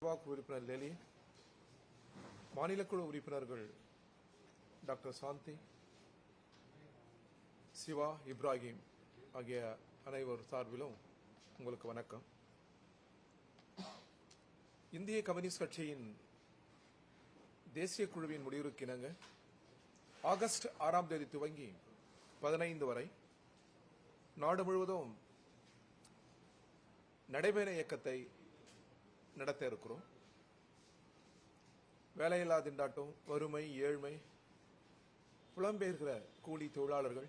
Network உறுப்பினர் லெலி, மாநில குழு உறுப்பினர்கள் டாக்டர் சாந்தி, சிவா, இப்ராஹிம் ஆகிய அனைவர் சார்பிலும் உங்களுக்கு வணக்கம். இந்திய கம்யூனிஸ்ட் கட்சியின் தேசிய குழுவின் முடிவிற்கு இணங்க ஆகஸ்ட் 6ஆம் தேதி துவங்கி 15 வரை நாடு முழுவதும் நடைபெற இயக்கத்தை நடத்த இருக்கிறோம். வேலையில்லா திண்டாட்டம், வறுமை, ஏழ்மை, புலம்பெயர்கிற கூலி தொழிலாளர்கள்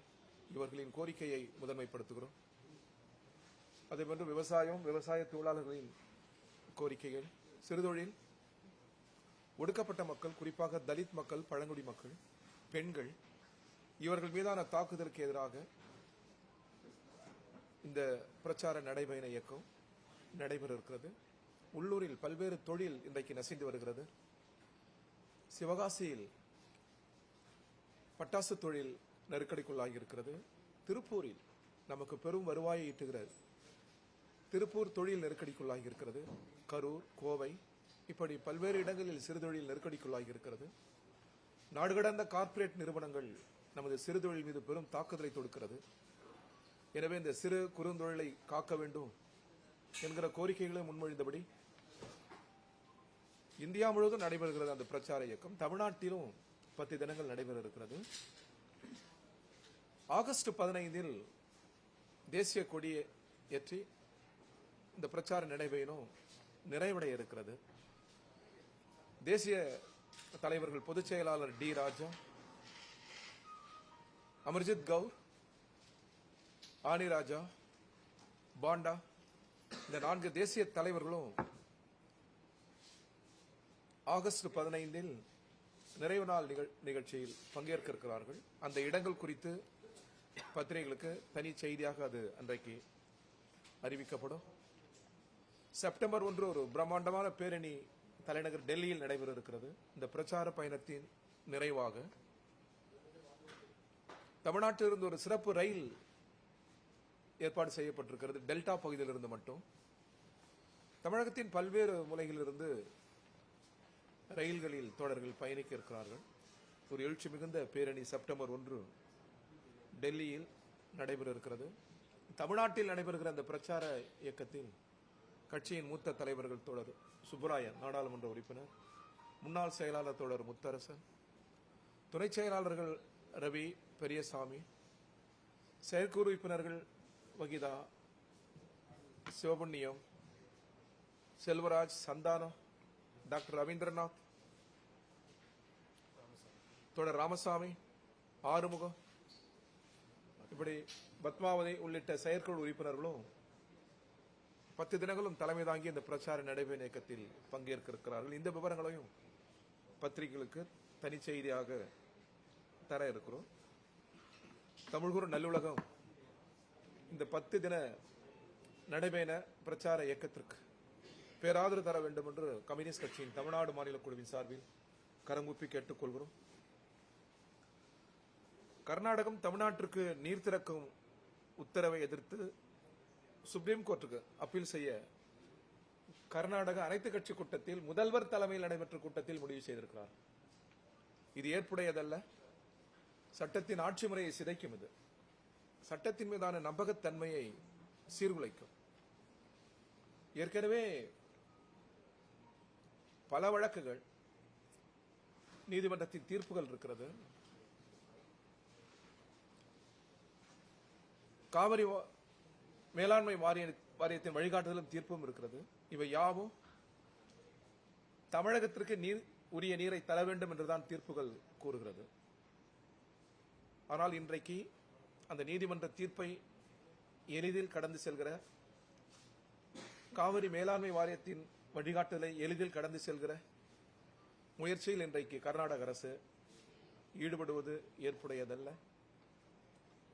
இவர்களின் கோரிக்கையை முதன்மைப்படுத்துகிறோம். அதேபோன்று விவசாய தொழிலாளர்களின் கோரிக்கைகள், சிறுதொழில், ஒடுக்கப்பட்ட மக்கள், குறிப்பாக தலித் மக்கள், பழங்குடி மக்கள், பெண்கள் இவர்கள் மீதான தாக்குதலுக்கு எதிராக இந்த பிரச்சார நடைபயண இயக்கம் நடைபெற இருக்கிறது. உள்ளூரில் பல்வேறு தொழில் இன்றைக்கு நசிந்து வருகிறது. சிவகாசியில் பட்டாசு தொழில் நெருக்கடிக்குள்ளாகி இருக்கிறது. திருப்பூரில் நமக்கு பெரும் வருவாயை ஈட்டுகிற திருப்பூர் தொழில் நெருக்கடிக்குள்ளாகி இருக்கிறது. கரூர், கோவை இப்படி பல்வேறு இடங்களில் சிறுதொழில் நெருக்கடிக்குள்ளாகி இருக்கிறது. நாடு கடந்த கார்ப்பரேட் நிறுவனங்கள் நமது சிறுதொழில் மீது பெரும் தாக்குதலை தொடுக்கிறது. எனவே இந்த சிறு குறுந்தொழிலை காக்க வேண்டும் என்கிற கோரிக்கைகளை முன்மொழிந்தபடி இந்தியா முழுவதும் நடைபெறுகிறது அந்த பிரச்சார இயக்கம். தமிழ்நாட்டிலும் 10 தினங்கள் நடைபெற இருக்கிறது. ஆகஸ்ட் 15 தேசிய கொடியை ஏற்றி இந்த பிரச்சார நடைபயணம் நிறைவடைய இருக்கிறது. தேசிய தலைவர்கள் பொதுச் செயலாளர் டி ராஜா, அமர்ஜித் கவுர், ஆனி ராஜா, பாண்டா இந்த 4 தேசிய தலைவர்களும் ஆகஸ்ட் 15 நிறைவு நாள் நிகழ்ச்சியில் பங்கேற்க இருக்கிறார்கள். அந்த இடங்கள் குறித்து பத்திரிகைகளுக்கு தனி செய்தியாக அது அன்றைக்கு அறிவிக்கப்படும். செப்டம்பர் 1 ஒரு பிரம்மாண்டமான பேரணி தலைநகர் டெல்லியில் நடைபெற இருக்கிறது. இந்த பிரச்சார பயணத்தின் நிறைவாக தமிழ்நாட்டிலிருந்து ஒரு சிறப்பு ரயில் ஏற்பாடு செய்யப்பட்டிருக்கிறது. டெல்டா பகுதியிலிருந்து மட்டும் தமிழகத்தின் பல்வேறு மூலைகளிலிருந்து ரயில்களில் தோழர்கள் பயணிக்க இருக்கிறார்கள். ஒரு எழுச்சி மிகுந்த பேரணி செப்டம்பர் 1 டெல்லியில் நடைபெற இருக்கிறது. தமிழ்நாட்டில் நடைபெறுகிற அந்த பிரச்சார இயக்கத்தில் கட்சியின் மூத்த தலைவர்கள் தோழர் சுப்பராயன், நாடாளுமன்ற உறுப்பினர், முன்னாள் செயலாளர் தோழர் முத்தரசன், துணை செயலாளர்கள் ரவி, பெரியசாமி, செயற்குழு உறுப்பினர்கள் வகிதா, சிவபுண்ணியம், செல்வராஜ், சந்தானம், டாக்டர் ரவீந்திரநாத், தோழர் ராமசாமி, ஆறுமுகம், இப்படி பத்மாவதி உள்ளிட்ட செயற்குழு உறுப்பினர்களும் 10 தினங்களும் தலைமை தாங்கி இந்த பிரச்சார நடைபெறும் இயக்கத்தில் பங்கேற்க இருக்கிறார்கள். இந்த விவரங்களையும் பத்திரிகைகளுக்கு தனி செய்தியாக தர இருக்கிறோம். தமிழ்குரு நல்லுலகம் இந்த 10 தின நடைபெற பிரச்சார இயக்கத்திற்கு பேராதரவு தர வேண்டும் என்று கம்யூனிஸ்ட் கட்சியின் தமிழ்நாடு மாநில குழுவின் சார்பில் கரங்கூப்பி கேட்டுக்கொள்கிறோம். கர்நாடகம் தமிழ்நாட்டிற்கு நீர் திறக்கும் உத்தரவை எதிர்த்து சுப்ரீம் கோர்ட்டுக்கு அப்பீல் செய்ய கர்நாடக அனைத்து கட்சி கூட்டத்தில் முதல்வர் தலைமையில் நடைபெற்ற கூட்டத்தில் முடிவு செய்திருக்கிறார். இது ஏற்புடையதல்ல. சட்டத்தின் ஆட்சி முறையை சிதைக்கும். இது சட்டத்தின் மீதான நம்பகத்தன்மையை சீர்குலைக்கும். ஏற்கனவே பல வழக்குகள், நீதிமன்றத்தின் தீர்ப்புகள் இருக்கிறது. காவிரி மேலாண்மை வாரியத்தின் வழிகாட்டுதலும் தீர்ப்பும் இருக்கிறது. இவை யாவும் தமிழகத்திற்கு உரிய நீரை தர வேண்டும் என்றுதான் தீர்ப்புகள் கூறுகிறது. ஆனால் இன்றைக்கு அந்த நீதிமன்ற தீர்ப்பை எளிதில் கடந்து செல்கிற, காவிரி மேலாண்மை வாரியத்தின் வழிகாட்டுதலை எளிதில் கடந்து செல்கிற முயற்சியில் இன்றைக்கு கர்நாடக அரசு ஈடுபடுவது ஏற்புடையதல்ல.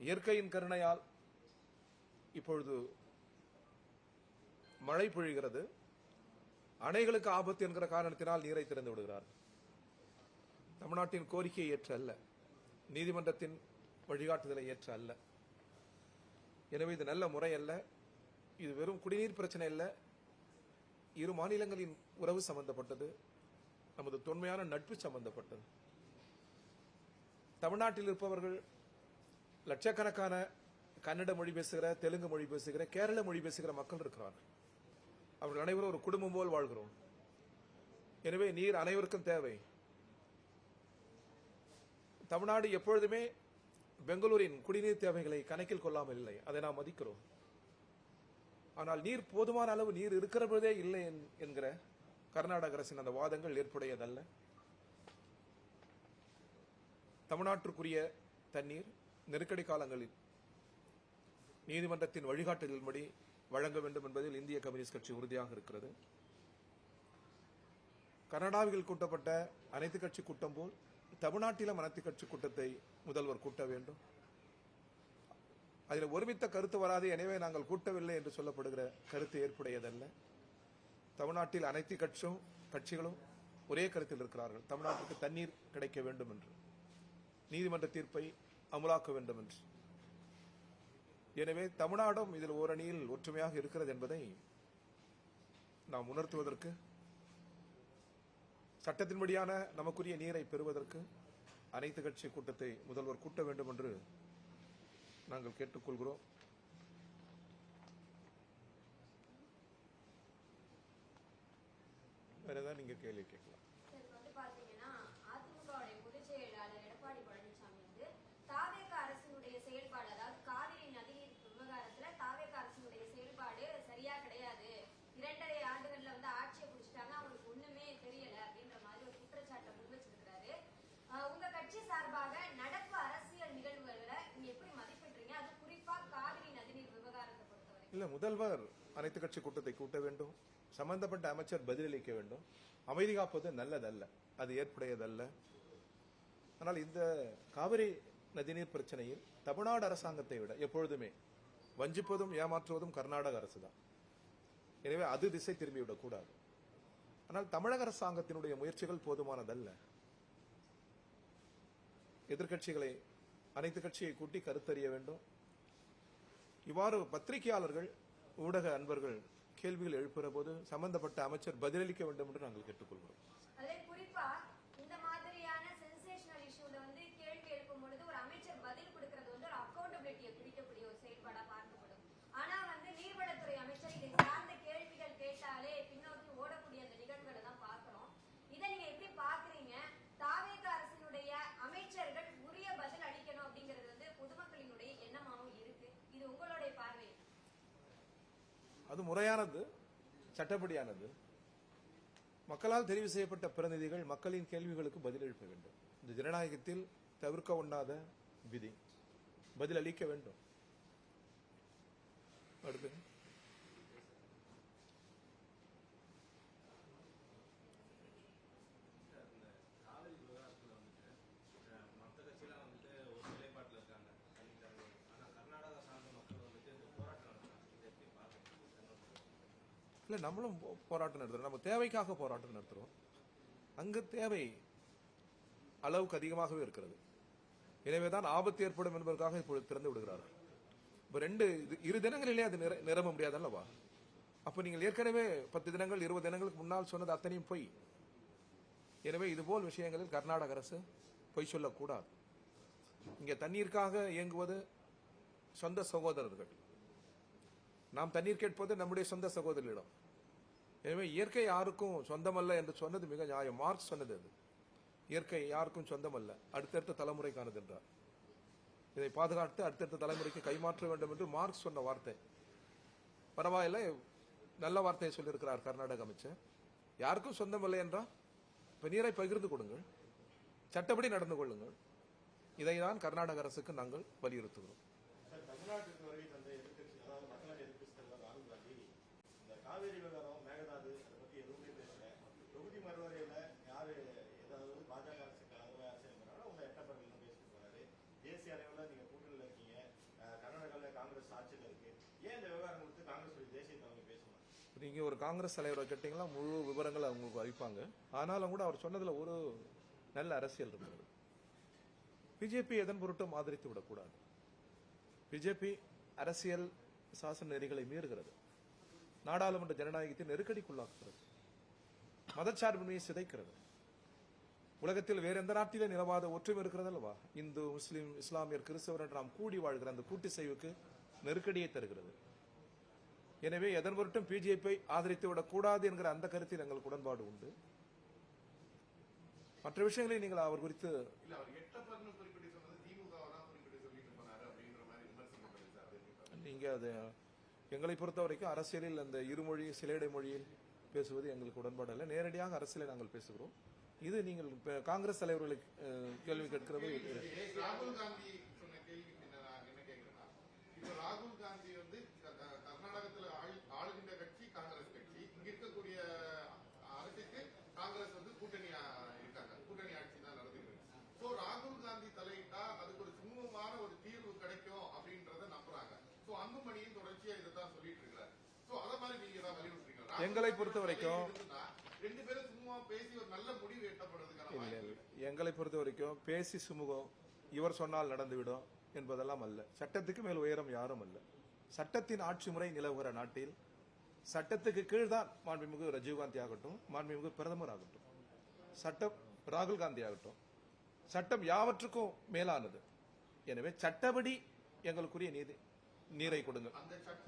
இயற்கையின் கருணையால் இப்பொழுது மழை பொழிகிறது. அணைகளுக்கு ஆபத்து என்கிற காரணத்தினால் நீரை திறந்து விடுகிறார். தமிழ்நாட்டின் கோரிக்கையை ஏற்ற அல்ல, நீதிமன்றத்தின் வழிகாட்டுதலை ஏற்ற அல்ல. எனவே இது நல்ல முறை அல்ல. இது வெறும் குடிநீர் பிரச்சனை அல்ல, இரு மாநிலங்களின் உறவு சம்பந்தப்பட்டது, நமது தொன்மையான நட்பு சம்பந்தப்பட்டது. தமிழ்நாட்டில் இருப்பவர்கள் லட்சக்கணக்கான கன்னட மொழி பேசுகிற, தெலுங்கு மொழி பேசுகிற, கேரள மொழி பேசுகிற மக்கள் இருக்கிறார்கள். அவர்கள் அனைவரும் ஒரு குடும்பம் போல் வாழ்கிறோம். எனவே நீர் அனைவருக்கும் தேவை. தமிழ்நாடு எப்பொழுதுமே பெங்களூரின் குடிநீர் தேவைகளை கணக்கில் கொள்ளாமல் இல்லை, அதை நாம் மதிக்கிறோம். ஆனால் நீர் போதுமான அளவு நீர் இருக்கிற பொழுதே இல்லை என்கிற கர்நாடக அரசின் அந்த வாதங்கள் ஏற்புடையதல்ல. தமிழ்நாட்டிற்குரிய தண்ணீர் நெருக்கடி காலங்களில் நீதிமன்றத்தின் வழிகாட்டுதலின்படி வழங்க வேண்டும் என்பதில் இந்திய கம்யூனிஸ்ட் கட்சி உறுதியாக இருக்கிறது. கர்நாடகாவில் கூட்டப்பட்ட அனைத்து கட்சி கூட்டம் போல் தமிழ்நாட்டிலும் அனைத்து கட்சி கூட்டத்தை முதல்வர் கூட்ட வேண்டும். அதில் ஒருமித்த கருத்து வராது, எனவே நாங்கள் கூட்டவில்லை என்று சொல்லப்படுகிற கருத்து ஏற்புடையதல்ல. தமிழ்நாட்டில் அனைத்து கட்சிகளும் ஒரே கருத்தில் இருக்கிறார்கள். தமிழ்நாட்டுக்கு தண்ணீர் கிடைக்க வேண்டும் என்று, நீதிமன்ற தீர்ப்பை அமலாக்க வேண்டும் என்று. எனவே தமிழ்நாடும் இதில் ஓரணியில் ஒற்றுமையாக இருக்கிறது என்பதை நாம் உணர்த்துவதற்கு, சட்டத்தின்படியான நமக்குரிய நீரை பெறுவதற்கு அனைத்து கட்சி கூட்டத்தை முதல்வர் கூட்ட வேண்டும் என்று நாங்கள் கேட்டுக்கொள்கிறோம். வேற ஏதாவது நீங்க கேள்வி கேட்கலாம். இல்ல, முதல்வர் அனைத்து கட்சி கூட்டத்தை கூட்ட வேண்டும், சம்பந்தப்பட்ட அமைச்சர் பதிலளிக்க வேண்டும். அமைதி காப்பது நல்லதல்ல, அது ஏற்புடையதல்ல. ஆனால் இந்த காவிரி நதிநீர் பிரச்சனையில் தமிழ்நாடு அரசாங்கத்தை விட எப்பொழுதுமே வஞ்சிப்பதும் ஏமாற்றுவதும் கர்நாடக அரசு தான். எனவே அது திசை திரும்பிவிடக் கூடாது. ஆனால் தமிழக அரசாங்கத்தினுடைய முயற்சிகள் போதுமானதல்ல. எதிர்கட்சிகளை அனைத்து கட்சியை கூட்டி கருத்தறிய வேண்டும். இவ்வாறு பத்திரிகையாளர்கள், ஊடக அன்பர்கள் கேள்விகள் எழுப்புகிற போது சம்பந்தப்பட்ட அமைச்சர் பதிலளிக்க வேண்டும் என்று நாங்கள் கேட்டுக்கொள்கிறோம். அது முறையானது, சட்டப்படியானது. மக்களால் தெரிவு செய்யப்பட்ட பிரதிநிதிகள் மக்களின் கேள்விகளுக்கு பதில் எழுப்ப வேண்டும். இந்த ஜனநாயகத்தில் தவிர்க்க ஒண்ணாத விதி. பதில் அளிக்க வேண்டும். அடுத்து இல்ல, நம்மளும் போராட்டம் நடத்துறோம். நம்ம தேவைக்காக போராட்டம் நடத்துறோம். அங்கு தேவை அளவுக்கு அதிகமாகவே இருக்கிறது. எனவேதான் ஆபத்து ஏற்படும் என்பதற்காக இப்பொழுது திறந்து விடுகிறார்கள். இப்ப இரு தினங்களிலே அது நிரம்ப முடியாது அல்லவா? அப்ப நீங்கள் ஏற்கனவே 10 தினங்கள் 20 தினங்களுக்கு முன்னால் சொன்னது அத்தனையும் பொய். எனவே இதுபோல் விஷயங்களில் கர்நாடக அரசு பொய் சொல்லக்கூடாது. இங்க தண்ணீருக்காக இயங்குவது சொந்த சகோதரர்கள். நாம் தண்ணீர் கேட்பது நம்முடைய சொந்த சகோதரிடம். எனவே இயற்கை யாருக்கும் சொந்தமல்ல என்று சொன்னது மிக நியாயம். மார்க்ஸ் சொன்னது அது. இயற்கை யாருக்கும் சொந்தமல்ல, அடுத்தடுத்த தலைமுறைக்கானது என்றார். இதை பாதுகாத்து அடுத்தடுத்த தலைமுறைக்கு கைமாற்ற வேண்டும் என்று மார்க்ஸ் சொன்ன வார்த்தை. பரவாயில்ல, நல்ல வார்த்தையை சொல்லியிருக்கிறார் கர்நாடக அமைச்சர். யாருக்கும் சொந்தமல்ல என்றால் இப்ப நீரை பகிர்ந்து கொடுங்கள், சட்டப்படி நடந்து கொள்ளுங்கள். இதைதான் கர்நாடக அரசுக்கு நாங்கள் வலியுறுத்துகிறோம். காவேரி விவகாரம், மேகதாது, அதை பத்தி எதுவுமே பேசல. தொகுதி மறுவரையில யாரு ஏதாவது பாஜக அரசுக்கு அரசியல் உங்க எட்டப்பர்கள் பேசிட்டு போறாரு. தேசிய அளவில் நீங்க கூட்டணியில் இருக்கீங்க, கர்நாடகாவில் காங்கிரஸ் ஆட்சியில் இருக்கு. ஏன் இந்த விவகாரம் கொடுத்து காங்கிரஸ் தேசிய தலைமை பேசணும்? நீங்க ஒரு காங்கிரஸ் தலைவரை கேட்டீங்கன்னா முழு விவரங்கள் அவங்களுக்கு அளிப்பாங்க. ஆனாலும் கூட அவர் சொன்னதுல ஒரு நல்ல அரசியல் இருக்கிறது. பிஜேபி எதன் பொருட்டும் ஆதரித்து விடக்கூடாது. பிஜேபி அரசியல் சாசன நெறிகளை மீறுகிறது. நாடாளுமன்ற ஜனநாயகத்தை நெருக்கடிக்குள்ளாக்குகிறது, மதச்சார்பின்மையை சிதைக்கிறது. உலகத்தில் வேற எந்த நாட்டிலே நிலவாத ஒற்றுமை இருக்கிறது அல்லவா? இந்து, முஸ்லிம், இஸ்லாமியர், கிறிஸ்தவர் என்று நாம் கூடி வாழ்கிற அந்த கூட்டு செய்வுக்கு நெருக்கடியை தருகிறது. எனவே எதன் பொருட்டும் பிஜேபியை ஆதரித்து விடக்கூடாது என்கிற அந்த கருத்தில் எங்களுக்கு உடன்பாடு உண்டு. மற்ற விஷயங்களை நீங்கள் அவர் குறித்து நீங்க அது எங்களை பொறுத்த வரைக்கும் அரசியலில் அந்த இருமொழி சிலேடை மொழியில் பேசுவது எங்களுக்கு உடன்பாடு அல்ல. நேரடியாக அரசியலை நாங்கள் பேசுகிறோம். இது நீங்கள் காங்கிரஸ் தலைவர்களை கேள்வி கேட்கிறது. ராகுல் காந்தி சொன்ன கேள்விக்கு என்ன கேட்கிறேன்னா, இப்ப ராகுல் காந்தி வந்து கர்நாடகத்தில் ஆளுகின்ற கட்சி காங்கிரஸ் கட்சி, இங்க இருக்கக்கூடிய அரசுக்கு காங்கிரஸ் வந்து கூட்டணி இருக்காங்க, கூட்டணி ஆட்சி தான் நடந்துருக்கு. சோ ராகுல் காந்தி தலையிட்டா அதுக்கு ஒரு சுமூகமான ஒரு தீர்வு கிடைக்கும் அப்படின்றத நம்புறாங்க. சோ அன்புமணியும் தொடர்ச்சியா இதைத்தான் சொல்லிட்டு இருக்கிறார். சோ அத மாதிரி நீங்க தான் வலியுறுத்துறீங்க. எங்களை பொறுத்த வரைக்கும் ரெண்டு பேரும் சும்மா பேசி ஒரு நல்ல முடிவு எட்டப்படுறதுக்கான எங்களை பொறுத்த வரைக்கும் பேசி சுமூகம் இவர் சொன்னால் நடந்துவிடும் என்பதெல்லாம் அல்ல. சட்டத்துக்கு மேல் உயரம் யாரும் அல்ல. சட்டத்தின் ஆட்சி முறை நிலவுகிற நாட்டில் சட்டத்துக்கு கீழ்தான் மாண்புமிகு ராஜீவ்காந்தி ஆகட்டும், மாண்புமிகு பிரதமர் ஆகட்டும், சட்டம் ராகுல் காந்தி ஆகட்டும், சட்டம் யாவற்றுக்கும் மேலானது. எனவே சட்டப்படி எங்களுக்குரிய நீரை கொடுங்கள்.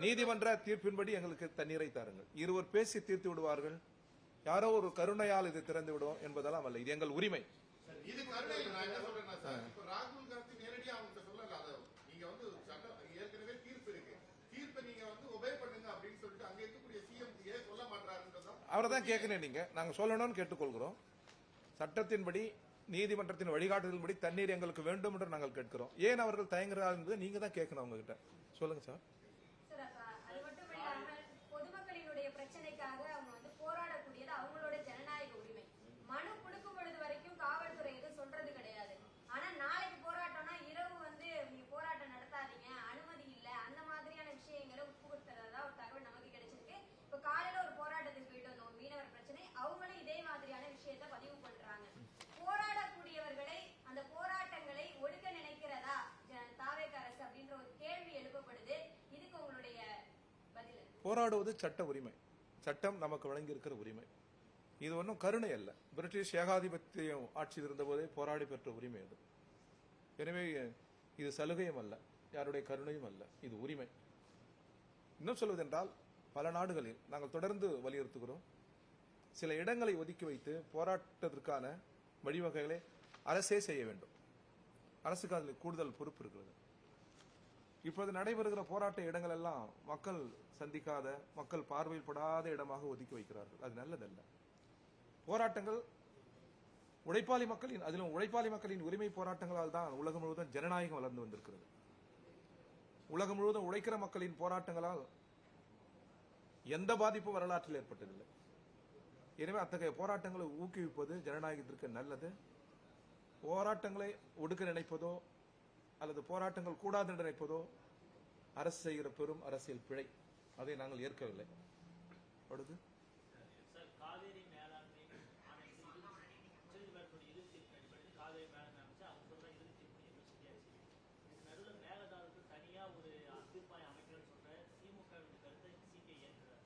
நீதிமன்ற தீர்ப்பின்படி எங்களுக்கு தண்ணீரை தாருங்கள். இருவர் பேசி தீர்த்து விடுவார்கள், யாரோ ஒரு கருணையால் இது திறந்து விடும் என்பதெல்லாம் அல்ல. இது எங்கள் உரிமை. இது கருணை இல்ல. நான் என்ன சொல்றேன்னா சார், இப்ப ராகுல் காந்தி நேரடியா அவங்க சொல்லல. அத நீங்க வந்து ஏற்கனவே தீர்ப்பு இருக்கு, தீர்ப்பை நீங்க வந்து ஒபே பண்ணுங்க அப்படின்னு சொல்லிட்டு அங்க இருக்கக்கூடிய சிஎம் ஏன் சொல்ல மாட்டாருன்றதா அவரை தான் கேட்கணும். நீங்க நாங்க சொல்லணும்னு கேட்டுக்கொள்கிறோம். சட்டத்தின்படி நீதிமன்றத்தின் வழிகாட்டுதல்படி தண்ணீர் எங்களுக்கு வேண்டும் என்று நாங்கள் கேட்கிறோம். ஏன் அவர்கள் தயங்குகிறார்கள் என்பதை நீங்க தான் கேட்கணும் அவங்க கிட்ட. சொல்லுங்க சார். அது மட்டும் இல்லாமல் பொதுமக்களினுடைய பிரச்சனைக்காக அவங்க வந்து போராடக்கூடியது அவங்களோட ஜனநாயக உரிமை. மனு கொடுக்கும் பொழுது வரைக்கும் காவல்துறை எதுவும் சொல்றது கிடையாது. ஆனா நாளைக்கு போராட்டம்னா இரவு வந்து நீங்க போராட்டம் நடத்தாதீங்க, அனுமதி இல்ல, அந்த மாதிரியான விஷயங்களை உட்புகுத்துறதா ஒரு தகவல் நமக்கு கிடைச்சிருக்கு. இப்ப காலையில ஒரு போராட்டத்துக்கு போயிட்டு வந்தோம், மீனவர் பிரச்சனை, அவங்களும் இதே மாதிரியான விஷயத்த பதிவு பண்றாங்க. போராடக்கூடியவர்களை அந்த போராட்டங்களை ஒடுக்க நினைக்கிறதா தாவேக அரசு அப்படின்ற ஒரு கேள்வி எழுப்பப்படுது. இதுக்கு உங்களுடைய பதில்? போராடுவது சட்ட உரிமை, சட்டம் நமக்கு வழங்கி இருக்கிற உரிமை. இது ஒன்றும் கருணை அல்ல. பிரிட்டிஷ் ஏகாதிபத்தியம் ஆட்சியில் இருந்த போதே போராடி பெற்ற உரிமை அது. எனவே இது சலுகையும் அல்ல, யாருடைய கருணையும் அல்ல, இது உரிமை. இன்னும் சொல்வதென்றால் பல நாடுகளில் நாங்கள் தொடர்ந்து வலியுறுத்துகிறோம், சில இடங்களை ஒதுக்கி வைத்து போராட்டத்திற்கான வழிவகைகளை அரசே செய்ய வேண்டும். அரசுக்கு அதில் கூடுதல் பொறுப்பு இருக்கிறது. இப்போது நடைபெறுகிற போராட்ட இடங்கள் எல்லாம் மக்கள் சந்திக்காத, மக்கள் பார்வையில் படாத இடமாக ஒதுக்கி வைக்கிறார்கள். அது நல்லதல்ல. போராட்டங்கள் உழைப்பாளி மக்களின், அதிலும் உழைப்பாளி மக்களின் உரிமை போராட்டங்களால் தான் உலகம் முழுவதும் ஜனநாயகம் வளர்ந்து வந்திருக்கிறது. உலகம் முழுவதும் உழைக்கிற மக்களின் போராட்டங்களால் எந்த பாதிப்பும் வரலாற்றில் ஏற்பட்டதில்லை. எனவே அத்தகைய போராட்டங்களை ஊக்குவிப்பது ஜனநாயகத்திற்கு நல்லது. போராட்டங்களை ஒடுக்க நினைப்பதோ அல்லது போராட்டங்கள் கூடாது என்று நினைப்பதோ அரசு செய்கிற பெரும் அரசியல் பிழை. அதை நாங்கள் ஏற்கவில்லை. அடுத்து காவேரி மேலாண்மை உச்சநீதிமன்றத்துடைய இறுதி தீர்ப்பு அடிப்படையில் காவேரி மேலாண்மை அமைச்சா அவங்க சொல்ற இறுதி தீர்ப்பு சரியாச்சு. நடுவில் மேகதாதுக்கு தனியா ஒரு தீர்ப்பாயம் அமைக்கணும்னு சொல்ற திமுக கருத்தை சிபிஐ ஏற்கிறார்.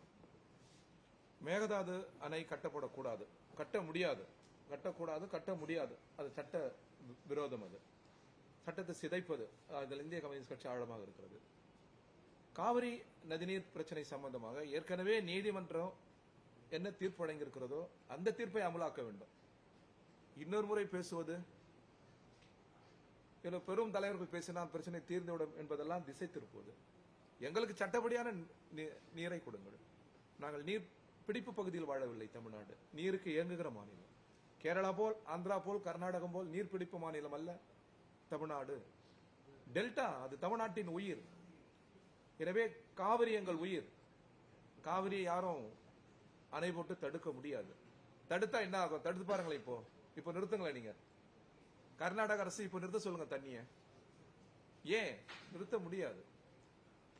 மேகதாது அணை கட்டப்படக்கூடாது, கட்ட முடியாது, கட்டக்கூடாது, கட்ட முடியாது. அது சட்ட விரோதம். அது சட்டத்தை சிதைப்பது. அதில் இந்திய கம்யூனிஸ்ட் கட்சி ஆழமாக இருக்கிறது. காவிரி நதிநீர் பிரச்சனை சம்பந்தமாக ஏற்கனவே நீதிமன்றம் என்ன தீர்ப்பு வழங்கியிருக்கிறதோ அந்த தீர்ப்பை அமலாக்க வேண்டும். இன்னொரு முறை பேசுவது, பெரும் தலைவர்கள் பேசினால் பிரச்சனை தீர்ந்துவிடும் என்பதெல்லாம் திசை திருப்புவது. எங்களுக்கு சட்டப்படியான நீரை கொடுங்கள். நாங்கள் நீர் பிடிப்பு பகுதியில் வாழவில்லை. தமிழ்நாடு நீருக்கு இயங்குகிற மாநிலம். கேரளா போல், ஆந்திரா போல், கர்நாடகம் போல் நீர்பிடிப்பு மாநிலம் அல்ல தமிழ்நாடு. டெல்டா, அது தமிழ்நாட்டின் உயிர். எனவே காவிரி எங்கள் உயிர். காவிரியை யாரும் அணை போட்டு தடுக்க முடியாது. தடுத்தா என்ன ஆகும்? தடுத்து பாருங்களேன். இப்போ நிறுத்துங்களேன். நீங்க கர்நாடக அரசு இப்போ நிறுத்த சொல்லுங்க தண்ணிய. ஏன் நிறுத்த முடியாது?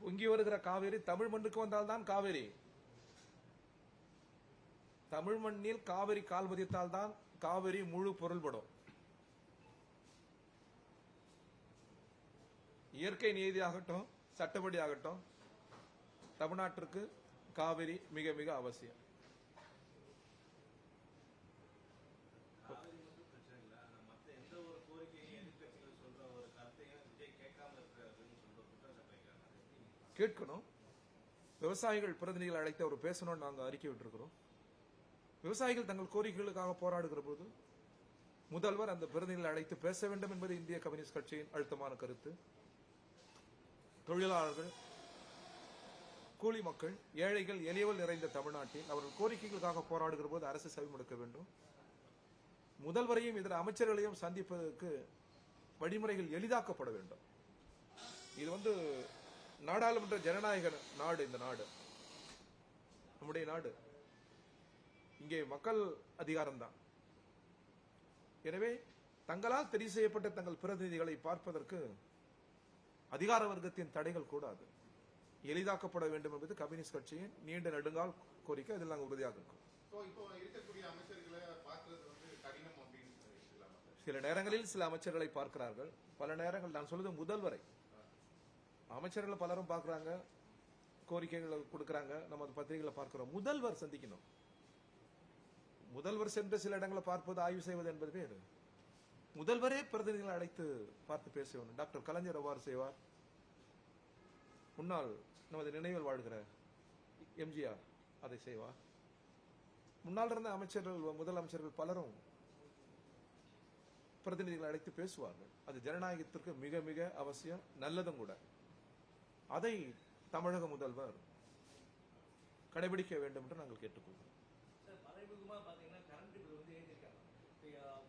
பொங்கி வருகிற காவிரி தமிழ் மண்ணுக்கு வந்தால்தான் காவிரி. தமிழ் மண்ணில் காவிரி கால் பதித்தால் தான் காவிரி முழு பொருள்படும். இயற்கை நீதி ஆகட்டும், சட்டப்படி ஆகட்டும், தமிழ்நாட்டிற்கு காவிரி மிக மிக அவசியம். காவிரி மட்டும் பிரச்சனை இல்லை, ஆனா மற்ற எந்த ஒரு கோரிக்கையும் எதிர்கட்சிகள் சொல்ற ஒரு கருத்தையும் விஜய் கேட்காம இருக்கிறதுன்னு சொல்ற குற்றச்சாட்டு வைக்கிறாங்க. கேட்கணும். விவசாயிகள் பிரதிநிதிகள் அழைத்து அவர் பேசணும்னு நாங்கள் அறிக்கை விட்டிருக்கிறோம். விவசாயிகள் தங்கள் கோரிக்கைகளுக்காக போராடுகிற போது முதல்வர் அந்த பிரதிநிதிகளை அழைத்து பேச வேண்டும் என்பது இந்திய கம்யூனிஸ்ட் கட்சியின் அழுத்தமான கருத்து. தொழிலாளர்கள், கூலி மக்கள், ஏழைகள், எளியவர்கள் நிறைந்த தமிழ்நாட்டில் அவர்கள் கோரிக்கைகளுக்காக போராடுகிற போது அரசு செவிமடுக்க வேண்டும். முதல்வரையும் இதர அமைச்சர்களையும் சந்திப்பதற்கு வழிமுறைகள் எளிதாக்கப்பட வேண்டும். இது நாடாளுமன்ற ஜனநாயக நாடு. இந்த நாடு நம்முடைய நாடு. இங்கே மக்கள் அதிகாரம்தான். எனவே தங்களால் தெரிவு செய்யப்பட்ட தங்கள் பிரதிநிதிகளை பார்ப்பதற்கு அதிகார வர்க்கத்தின் தடைகள் கூடாது, எளிதாக்கப்பட வேண்டும் என்பது கம்யூனிஸ்ட் கட்சியின் நீண்ட நெடுங்கால் கோரிக்கை. அதில் நாங்கள் உறுதியாக இருக்கோம். இப்போ இருக்கக்கூடிய அமைச்சர்களை பார்க்கிறது கடினம் அப்படின்னு சொல்லலாம். சில நேரங்களில் சில அமைச்சர்களை பார்க்கிறார்கள், பல நேரங்கள் நான் சொல்வது முதல்வரை. அமைச்சர்கள் பலரும் பார்க்கறாங்க, கோரிக்கைகளை கொடுக்கறாங்க, நம்ம பத்திரிகைகளை பார்க்கிறோம். முதல்வர் சந்திக்கணும். முதல்வர் சென்று சில இடங்களை பார்ப்பது, ஆய்வு செய்வது என்பது வேறு. முதல்வரே பிரதிநிதிகளை அழைத்து பார்த்து பேச வேண்டும். டாக்டர் கலைஞர் அவ்வாறு செய்வார். முன்னாள் நமது நினைவில் வாழ்கிற எம்ஜிஆர் அதை செய்வார். முன்னால் இருந்த அமைச்சர்கள், முதலமைச்சர்கள் பலரும் பிரதிநிதிகளை அழைத்து பேசுவார்கள். அது ஜனநாயகத்திற்கு மிக மிக அவசியம், நல்லதும் கூட. அதை தமிழக முதல்வர் கடைபிடிக்க வேண்டும் என்று நாங்கள் கேட்டுக்கொள்கிறோம். சார், மறைமுகமா பாத்தீங்கன்னா கரண்ட் பில் ஏற்றிருக்காங்க.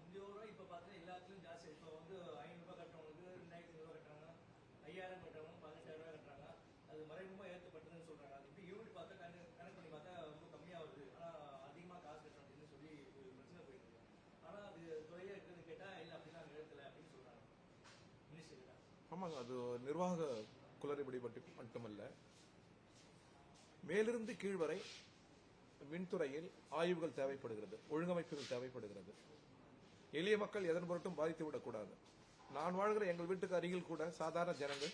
முந்தைய இப்ப பாத்தீங்கன்னா எல்லாத்துலயும் ஜாஸ்தி. இப்ப 500 ரூபாய் கட்டுறவங்களுக்கு 2500 ரூபாய் கட்டுறாங்க, 5000 கட்டுறவங்க 18000 ரூபாய் கட்டுறாங்க. அது மறைமுகமா ஏற்றப்பட்டதுன்னு சொல்றாங்க. அது இப்ப யூனிட் பார்த்தா கணக்கு பண்ணி பார்த்தா ரொம்ப கம்மியா வருது, ஆனா அதிகமா காசு கட்டணும் அப்படின்னு சொல்லி ஒரு பிரச்சனை போயிட்டு இருக்கு. ஆனா அது துறையா இருக்குன்னு கேட்டா இல்ல அப்படின்னா நிறுத்தல அப்படின்னு சொல்றாங்க மினிஸ்டர். ஆமாங்க, அது நிர்வாக குளறுபடி மட்டுமல்ல, மேலிருந்து கீழ் வரை மின்துறையில் ஆய்வுகள் தேவைப்படுகிறது, ஒழுங்கமைப்புகள் தேவைப்படுகிறது. எளிய மக்கள் எதன் பொருட்டும் பாதித்து விடக்கூடாது. நான் வாழ்கிற எங்கள் வீட்டுக்கு அருகில் கூட சாதாரண ஜனங்கள்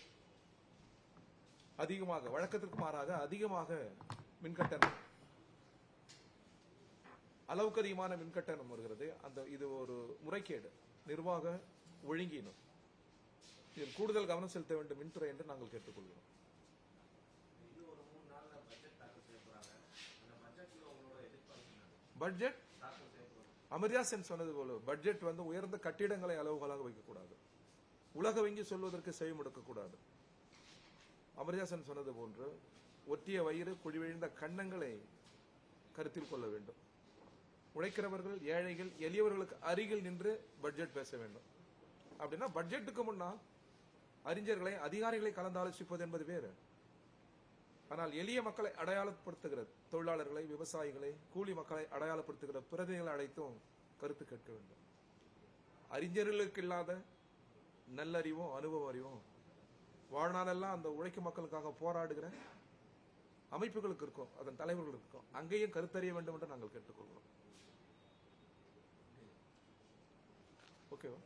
அதிகமாக, வழக்கத்திற்கு மாறாக அதிகமாக மின்கட்டணம், அளவுக்கு அதிகமான மின்கட்டணம் வருகிறது. இது ஒரு முறைகேடு, நிர்வாக ஒழுங்கீனம். இதில் கூடுதல் கவனம் செலுத்த வேண்டும் மின்துறை என்று நாங்கள் கேட்டுக்கொள்கிறோம். பட்ஜெட் அமர்யா சென் சொன்னது போல பட்ஜெட் உயர்ந்த கட்டிடங்களை அளவுகளாக வைக்கக்கூடாது, உலக வங்கி சொல்வதற்கு செவிமடுக்கக்கூடாது. அமர்யா சென் சொன்னது போன்று ஒட்டிய வயிறு, குழிவிழுந்த கன்னங்களை கருத்தில் கொள்ள வேண்டும். உழைக்கிறவர்கள், ஏழைகள், எளியவர்களுக்கு அருகில் நின்று பட்ஜெட் பேச வேண்டும். அப்படின்னா பட்ஜெட்டுக்கு முன்னால் அறிஞர்களை, அதிகாரிகளை கலந்து ஆலோசிப்பது என்பது வேறு. ஆனால் எளிய மக்களை அடையாளப்படுத்துகிற தொழிலாளர்களை, விவசாயிகளை, கூலி மக்களை அடையாளப்படுத்துகிற பிரதிநிதிகளை அழைத்தும் கருத்து கேட்க வேண்டும். அறிஞர்களுக்கு இல்லாத நல்லறிவும் அனுபவ அறிவும் வாழ்நாளெல்லாம் அந்த உழைக்கும் மக்களுக்காக போராடுகிற அமைப்புகளுக்கு இருக்கும், அதன் தலைவர்களுக்கு இருக்கும். அங்கேயும் கருத்தறிய வேண்டும் என்று நாங்கள் கேட்டுக்கொள்கிறோம். ஓகேவா?